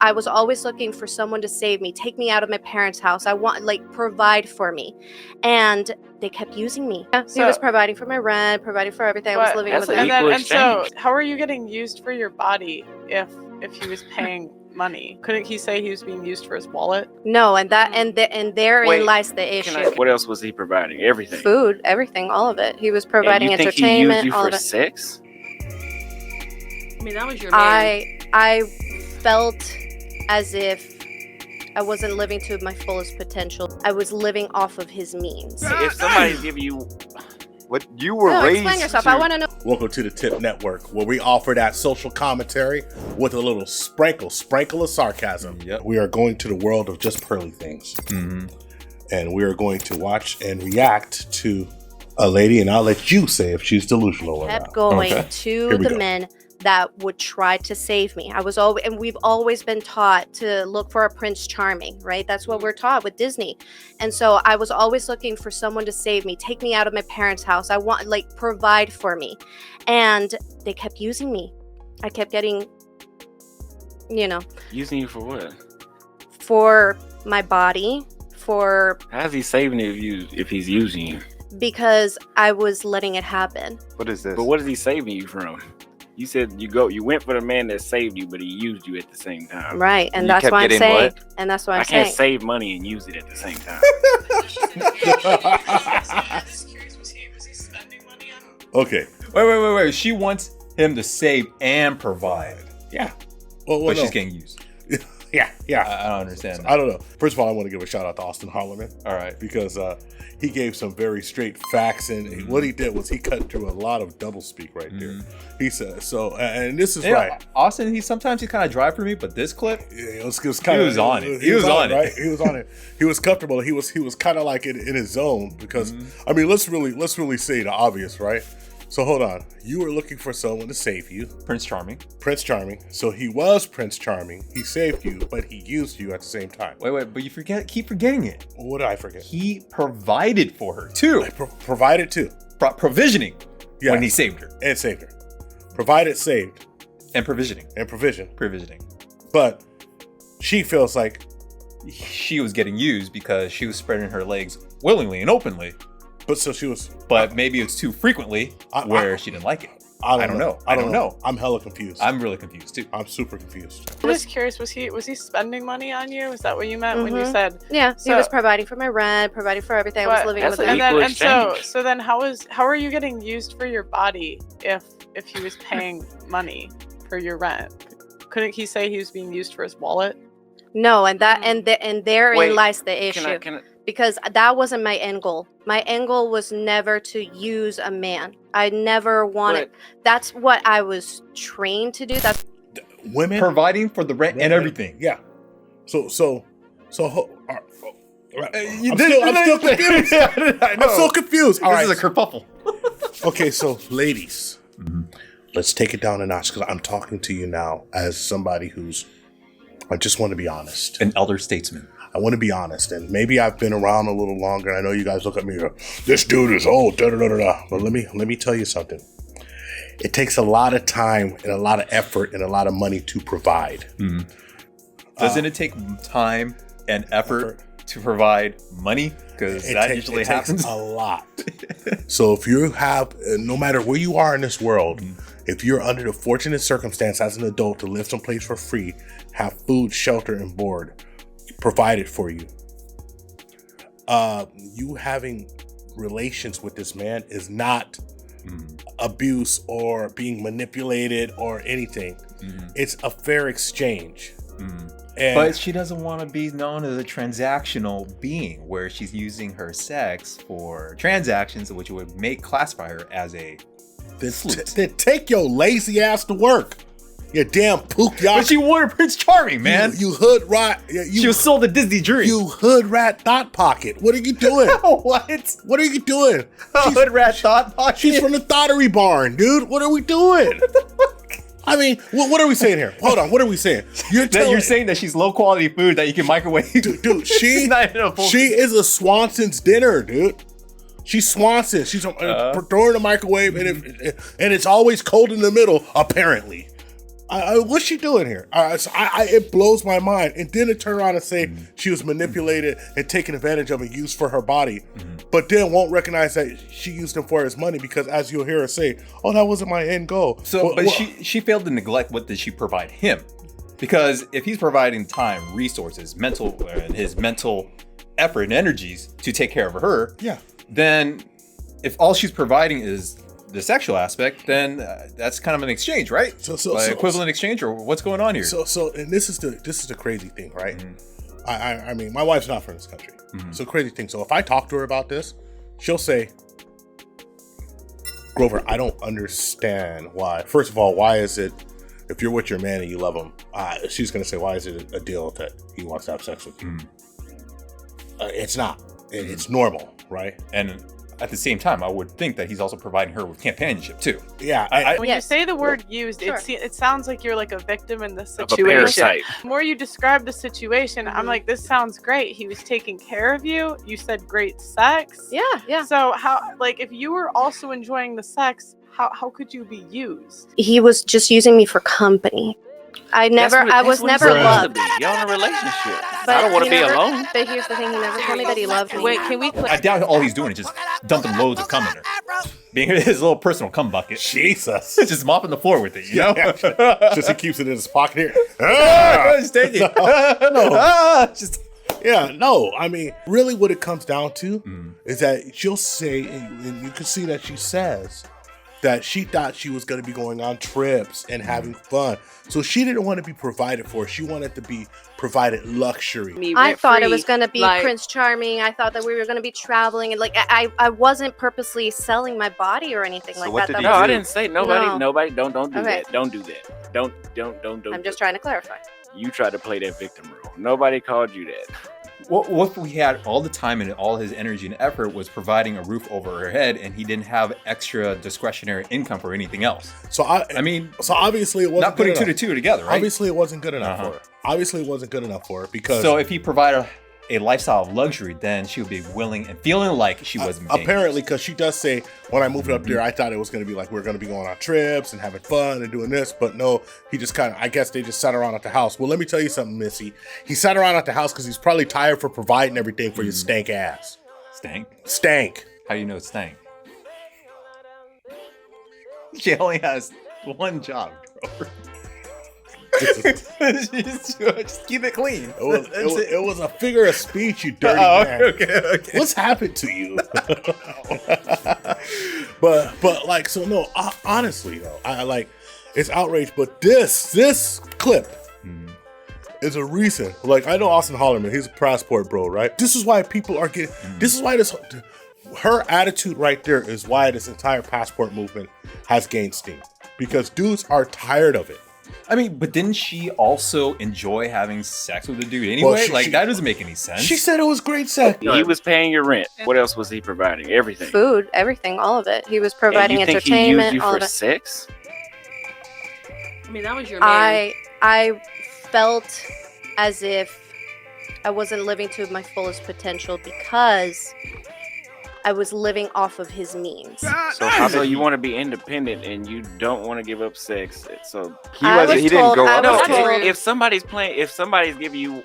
I was always looking for someone to save me, take me out of my parents' house. I want, like, provide for me. And they kept using me. He was providing for my rent, providing for everything. I was living with him. And so how are you getting used for your body if he was paying money? Couldn't he say he was being used for his wallet? No, and therein lies the issue. What else was he providing? Everything. Food, everything, all of it. He was providing and entertainment. Think he used you all for of it. sex? I mean, that was your man. I felt as if I wasn't living to my fullest potential. I was living off of his means. If somebody's giving you... What you were raised explain yourself. I want to know. Welcome to the TIP Network, where we offer that social commentary with a little sprinkle of sarcasm. Yep. We are going to the world of just Pearly things. Mm-hmm. And we are going to watch and react to a lady, and I'll let you say if she's delusional or not. Kept going to the men that would try to save me. We've always been taught to look for a Prince Charming, right? That's what we're taught with Disney. And so I was always looking for someone to save me, take me out of my parents' house. I want, like, provide for me. And they kept using me. I kept getting, Using you for what? For my body, for... How's he saving you if he's using you? Because I was letting it happen. What is this? But what is he saving you from? You said you went for the man that saved you, but he used you at the same time. Right, and that's why I'm saying. And that's why I'm saying. I can't save money and use it at the same time. Okay. Wait. She wants him to save and provide. Yeah. But she's getting used. Yeah. I don't understand. I don't know. First of all, I want to give a shout out to Auston Holleman. All right. Because he gave some very straight facts, and what he did was he cut through a lot of doublespeak right there. He said, so, and this is right. Austin, he's kind of dry for me, but this clip, it was kind of, he was on it. He was on it. Right? He was on it. He was comfortable. He was kind of like in his zone because, I mean, let's really say the obvious, right? So hold on. You were looking for someone to save you. Prince Charming. So he was Prince Charming. He saved you, but he used you at the same time. Wait, but you keep forgetting it. What did I forget? He provided for her too. Provided too. Provisioning when he saved her. And saved her. Provided, saved. And provisioning. Provisioning. But she feels like she was getting used because she was spreading her legs willingly and openly. But maybe it's too frequently where she didn't like it. I don't know. I'm hella confused. I'm really confused too. I'm super confused. I'm just curious, was he spending money on you? Is that what you meant when you said? Yeah, he was providing for my rent, providing for everything. I was living with him. So then how are you getting used for your body if he was paying money for your rent? Couldn't he say he was being used for his wallet? No, and therein lies the issue. Because that wasn't my end goal. My end goal was never to use a man. I never wanted. That's what I was trained to do. That's women providing for the rent and everything. Yeah. I'm still confused. I'm so confused. All right. This is a kerfuffle. Okay, so ladies, let's take it down a notch because I'm talking to you now as somebody I just want to be honest. An elder statesman. I want to be honest, and maybe I've been around a little longer. I know you guys look at me and go, this dude is old, da-da-da-da-da. But let me tell you something. It takes a lot of time and a lot of effort and a lot of money to provide. Doesn't it take time and effort to provide money? Because that usually happens. A lot. So if you have, no matter where you are in this world, if you're under the fortunate circumstance as an adult to live someplace for free, have food, shelter, and board provided for you, you having relations with this man is not abuse or being manipulated or anything. It's a fair exchange. But she doesn't want to be known as a transactional being where she's using her sex for transactions, which would classify her as a then take your lazy ass to work. You damn pook y'all. But she wanted Prince Charming, man. You hood rat. She was sold a Disney dream. You hood rat thought pocket. What are you doing? What? What are you doing? Hood rat thought pocket? She's from the Thottery Barn, dude. What are we doing? What the fuck? I mean, what are we saying here? Hold on. What are we saying? You're saying that she's low quality food that you can microwave? Dude, she is a Swanson's dinner, dude. She's Swanson. She's throwing the microwave, and it's always cold in the middle, apparently. what's she doing here? It blows my mind. And then to turn around and say she was manipulated and taken advantage of and used for her body, but then won't recognize that she used him for his money because, as you'll hear her say, "Oh, that wasn't my end goal." So, but she failed to neglect what did she provide him, because if he's providing time, resources, his mental effort and energies to take care of her, then if all she's providing is the sexual aspect, then that's kind of an exchange, right? So equivalent exchange, or what's going on here? So, and this is the crazy thing, right? I mean, my wife's not from this country, so crazy thing. So if I talk to her about this, she'll say, "Grover, I don't understand why. First of all, why is it if you're with your man and you love him?" She's gonna say, "Why is it a deal that he wants to have sex with you?" It's not. It's normal, right? And at the same time, I would think that he's also providing her with companionship too. Yeah. When you say the word used, it sounds like you're like a victim in this situation. Of a parasite. The more you describe the situation, I'm like, this sounds great. He was taking care of you. You said great sex. Yeah. So how, like, if you were also enjoying the sex, how could you be used? He was just using me for company. I was never loved. Y'all in a relationship. But I don't want to he be never- alone. But here's the thing: he never told me that he loved me. Wait, can we? I doubt all he's doing is just dumping loads of cum in her, being his little personal cum bucket. Jesus. Just mopping the floor with it, you know? Just he keeps it in his pocket here. Just take it. No. I mean, really, what it comes down to is that she'll say, and you can see that she says that she thought she was going to be going on trips and having fun. So she didn't want to be provided for. She wanted to be provided luxury. I thought it was going to be Prince Charming. I thought that we were going to be traveling. And like, I wasn't purposely selling my body or anything like what that. did he No, do? I didn't say nobody. No. Nobody. Don't do Okay. that. Don't do that. Don't. I'm just trying to clarify. You tried to play that victim role. Nobody called you that. What if we had all the time and all his energy and effort was providing a roof over her head, and he didn't have extra discretionary income for anything else? So obviously it wasn't not putting good two to enough. two together, right? Obviously it wasn't good enough for her. Obviously it wasn't good enough for her because. So if he provided a lifestyle of luxury, then she would be willing and feeling like she wasn't being apparently, because she does say, when I moved up there, I thought it was going to be like we're going to be going on trips and having fun and doing this, but no, he just kind of, I guess they just sat around at the house. Well, let me tell you something, Missy. He sat around at the house because he's probably tired for providing everything for your stank ass. Stank. How do you know it's stank? She only has one job, Grover. Just keep it clean. It was a figure of speech, you dirty man. Okay. What's happened to you? but like, so no, honestly though, I like, it's outrage. But this clip is a reason. Like, I know Auston Holleman, he's a passport bro, right? This is why people are getting. This is why her attitude right there is why this entire passport movement has gained steam, because dudes are tired of it. I mean, but didn't she also enjoy having sex with the dude anyway? Well, that doesn't make any sense. She said it was great sex. He was paying your rent. What else was he providing? Everything. Food, everything, all of it. He was providing and you entertainment, think he used you all for of it. sex? I mean, that was your man. I felt as if I wasn't living to my fullest potential because I was living off of his means. So you want to be independent and you don't want to give up sex. So He didn't go up. was no, told- if somebody's giving you,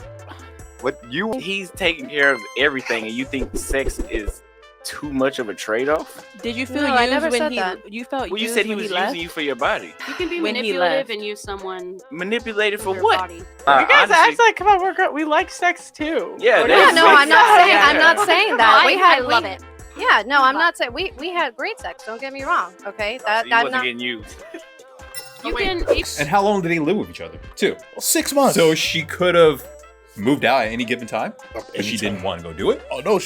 he's taking care of everything, and you think sex is too much of a trade-off. Did you feel No, I used never when said he? that. You felt Well, you used said he when was left? using you for your body. You can be When he manipulative left. and use someone Manipulated for for your what? body. You guys Honestly, act like, come on, we like sex too. Yeah, Or that's- Yeah, no, I'm not saying. Yeah. I'm not saying that. I love it. Yeah, no, I'm not saying we had great sex. Don't get me wrong. Okay, so that you I'm wasn't not. getting used. You can. And how long did they live with each other? 2. 6 months. So she could have moved out at any given time, but she didn't want to go do it. Oh no,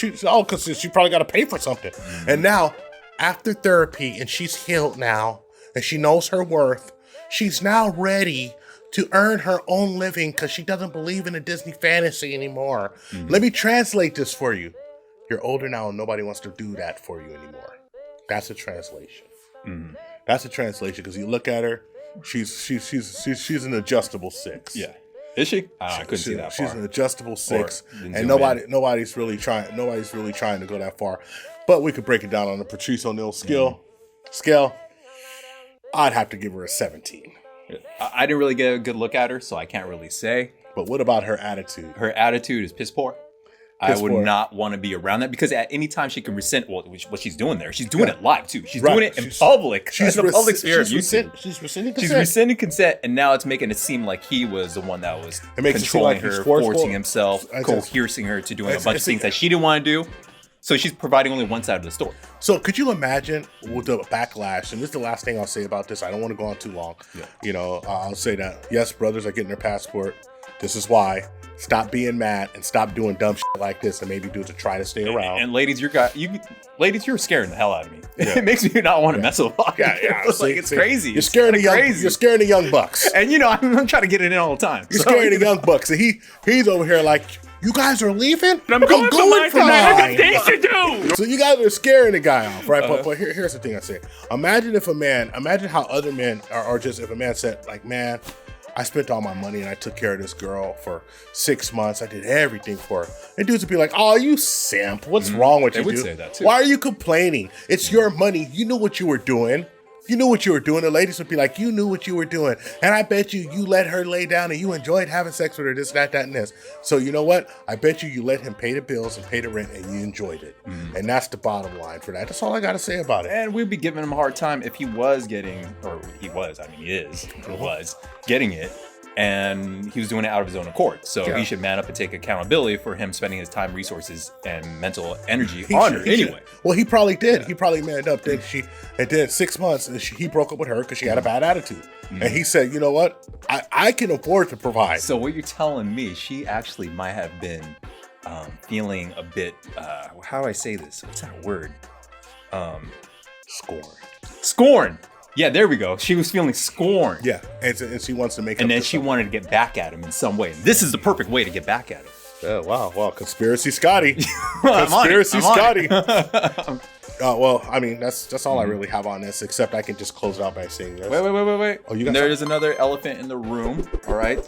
because she probably got to pay for something. And now, after therapy, and she's healed now, and she knows her worth, she's now ready to earn her own living because she doesn't believe in a Disney fantasy anymore. Let me translate this for you. You're older now, and nobody wants to do that for you anymore. That's a translation. That's a translation because you look at her, she's an adjustable 6. Yeah. Is she? I couldn't see that far. She's an adjustable 6, didn't and zoom in. nobody's really trying to go that far. But we could break it down on the Patrice O'Neal scale. I'd have to give her a 17. I didn't really get a good look at her, so I can't really say. But what about her attitude? Her attitude is piss poor. I would not want to be around that because at any time she can resent what she's doing there. She's doing it live too. She's doing it in public. She's a public sphere. She's rescinding consent. She's rescinding consent, and now it's making it seem like he was the one that was controlling her, forcing himself, coercing her to doing a bunch of things that she didn't want to do. So she's providing only one side of the story. So could you imagine with the backlash? And this is the last thing I'll say about this. I don't want to go on too long. Yeah. You know, I'll say that yes, brothers are getting their passport. This is why. Stop being mad and stop doing dumb shit like this and maybe do to try to stay around. And ladies, you're scaring the hell out of me. Yeah. It makes me not want to mess with them. Yeah. It's crazy. You're scaring the young bucks. And you know, I'm trying to get it in all the time. You're scaring the young bucks. And he's over here like, you guys are leaving? I'm going for mine. I got things to do. So you guys are scaring the guy off, right? But here's the thing I say. Imagine how other men are just, if a man said like, man, I spent all my money and I took care of this girl for 6 months. I did everything for her. And dudes would be like, oh, you simp. What's wrong with you, dude? They would say that too. Why are you complaining? It's your money. You knew what you were doing. The ladies would be like, you knew what you were doing. And I bet you let her lay down and you enjoyed having sex with her, this, that, and this. So you know what? I bet you let him pay the bills and pay the rent and you enjoyed it. And that's the bottom line for that. That's all I got to say about it. And we'd be giving him a hard time if he was getting it. And he was doing it out of his own accord. So he should man up and take accountability for him spending his time, resources, and mental energy on her anyway. Well, he probably did. He probably manned up. Then 6 months, and he broke up with her because she had a bad attitude. And he said, you know what? I can afford to provide. So what you're telling me, she actually might have been feeling a bit, how do I say this? What's that word? Scorn. Yeah, there we go. She was feeling scorned. Yeah, and she wants to make. And then she wanted to get back at him in some way. This is the perfect way to get back at him. Yeah, wow, conspiracy Scotty, conspiracy Scotty. Well, I mean that's all I really have on this. Except I can just close it out by saying this. Wait. Oh, there is another elephant in the room. All right.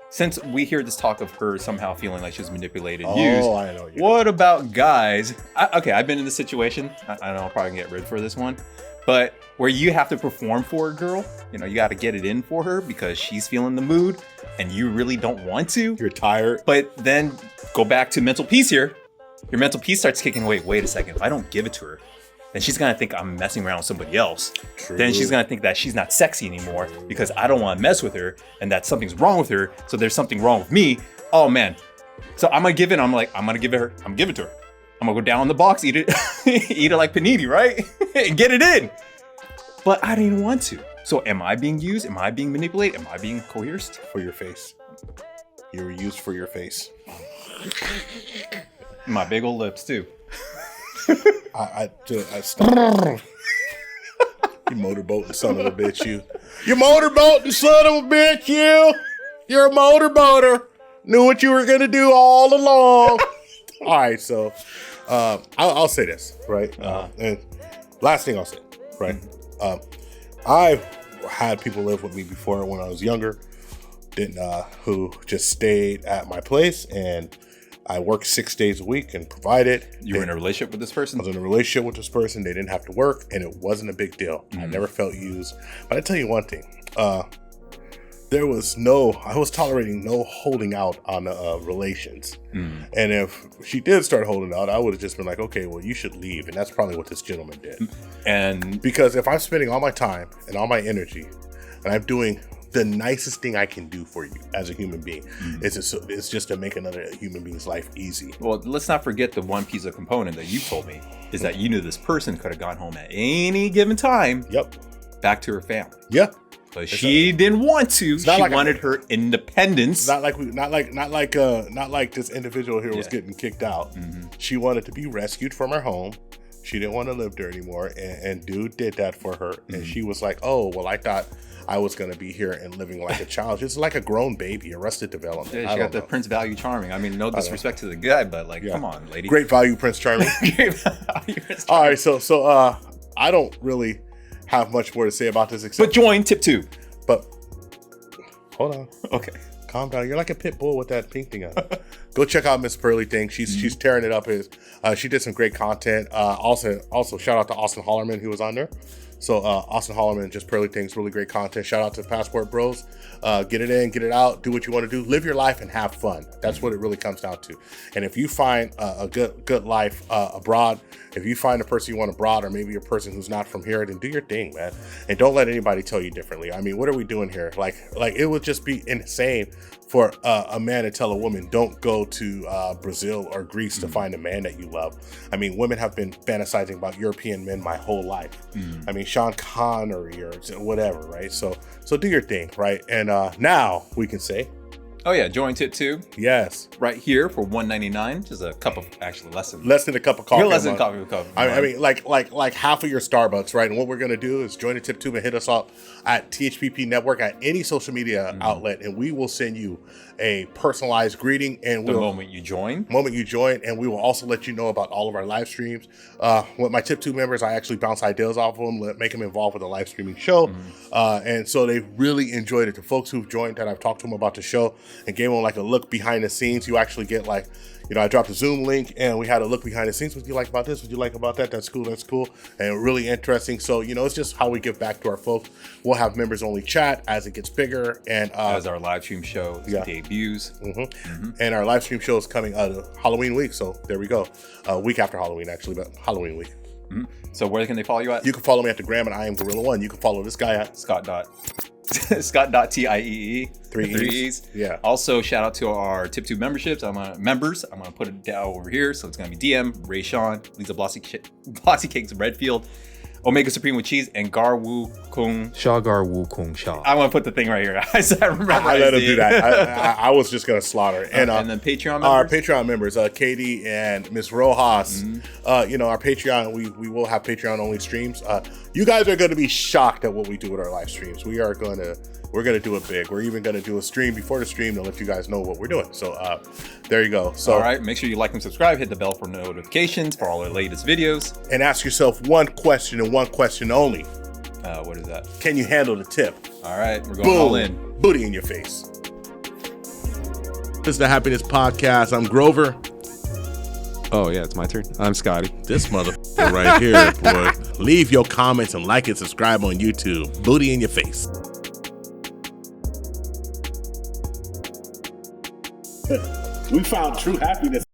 Since we hear this talk of her somehow feeling like she was manipulated and used, I know. What about guys? I've been in this situation. I know I'll probably get rid for this one, but where you have to perform for a girl, you know, you got to get it in for her because she's feeling the mood and you really don't want to. You're tired. But then go back to mental peace here. Your mental peace starts kicking away. Wait a second. If I don't give it to her, then she's going to think I'm messing around with somebody else. True. Then she's going to think that she's not sexy anymore because I don't want to mess with her and that something's wrong with her. So there's something wrong with me. Oh, man. So I'm going to give it. I'm going to give it her. I'm going to give it to her. I'm going to go down in the box, eat it, eat it like panini, right? Get it in. But I didn't want to. So am I being used? Am I being manipulated? Am I being coerced? For your face. You were used for your face. My big old lips too. I stopped. You motorboating son of a bitch, you. You motorboating son of a bitch, you. You're a motorboater. Knew what you were going to do all along. All right, so I'll say this, right? And last thing I'll say, right? I've had people live with me before when I was younger, who just stayed at my place, and I worked 6 days a week and provided. You were in a relationship with this person? I was in a relationship with this person. They didn't have to work, and it wasn't a big deal. I never felt used. But I tell you one thing, I was tolerating no holding out on relations. And if she did start holding out, I would have just been like, okay, well, you should leave. And that's probably what this gentleman did. And because if I'm spending all my time and all my energy and I'm doing the nicest thing I can do for you as a human being, it's just to make another human being's life easy. Well, let's not forget the one piece of component that you told me is that you knew this person could have gone home at any given time. Yep. Back to her family. Yep. But she didn't want to. She wanted her independence. Not like this individual here was getting kicked out. She wanted to be rescued from her home. She didn't want to live there anymore, and dude did that for her. And she was like, "Oh, well, I thought I was going to be here and living like a child." It's like a grown baby, Arrested Development. Yeah, she got the Prince Value Charming. I mean, no disrespect to the guy, but come on, lady. Great value, Prince Charming. Great value, Prince Charming. All right, so I don't really have much more to say about this except. But join TIPTube. But hold on. Okay. Calm down. You're like a pit bull with that pink thing on. Go check out Miss Pearly thing. She's tearing it up. She did some great content. Also shout out to Auston Holleman who was on there. So Auston Holleman, just Pearly Things, really great content. Shout out to Passport Bros. Get it in, get it out, do what you want to do, live your life and have fun. That's what it really comes down to. And if you find a good life abroad, if you find a person you want abroad, or maybe a person who's not from here, then do your thing, man. And don't let anybody tell you differently. I mean, what are we doing here? Like it would just be insane for a man to tell a woman, don't go to Brazil or Greece to find a man that you love. I mean, women have been fantasizing about European men my whole life. I mean, Sean Connery or whatever, right? So do your thing, right? And now we can say, oh yeah, join TIPTube. Yes, right here for $1.99, just a cup of, actually less than a cup of coffee. You're less than coffee. I mean, like half of your Starbucks, right? And what we're gonna do is join the TIPTube and hit us up at THPP Network at any social media outlet, and we will send you a personalized greeting. And the moment you join, and we will also let you know about all of our live streams. With my TIPTube members, I actually bounce ideas off of them, make them involved with the live streaming show, and so they really enjoyed it. The folks who've joined that I've talked to them about the show and gave them like a look behind the scenes. You actually get like, you know, I dropped a Zoom link and we had a look behind the scenes. What do you like about this? What do you like about that? That's cool. And really interesting. So, you know, it's just how we give back to our folks. We'll have members only chat as it gets bigger. And as our live stream show debuts. And our live stream show is coming out of Halloween week. So there we go. Week after Halloween, actually, but Halloween week. So where can they follow you at? You can follow me at the gram and I am Gorilla1. You can follow this guy at ScottT. Three E's. Yeah. Also, shout out to our TIPTube memberships. members. I'm gonna put it down over here. So it's gonna be DM, Ray Sean, Lisa Blossy Cakes Redfield, Omega Supreme with Cheese, and Garwoo Kung. Garwoo Kung Sha. I want to put the thing right here. I let him do that. I was just gonna slaughter. And then Patreon members. Our Patreon members, Katie and Miss Rojas. You know, our Patreon, we will have Patreon only streams. You guys are gonna be shocked at what we do with our live streams. We're gonna do it big. We're even gonna do a stream before the stream to let you guys know what we're doing. So there you go. So all right, make sure you like and subscribe, hit the bell for notifications for all our latest videos. And ask yourself one question and one question only. What is that? Can you handle the tip? All right, we're going all in. Booty in your face. This is the Happiness Podcast. I'm Grover. Oh yeah, it's my turn. I'm Scotty. This motherfucker right here, boy. Leave your comments and like and subscribe on YouTube. Booty in your face. We found true happiness.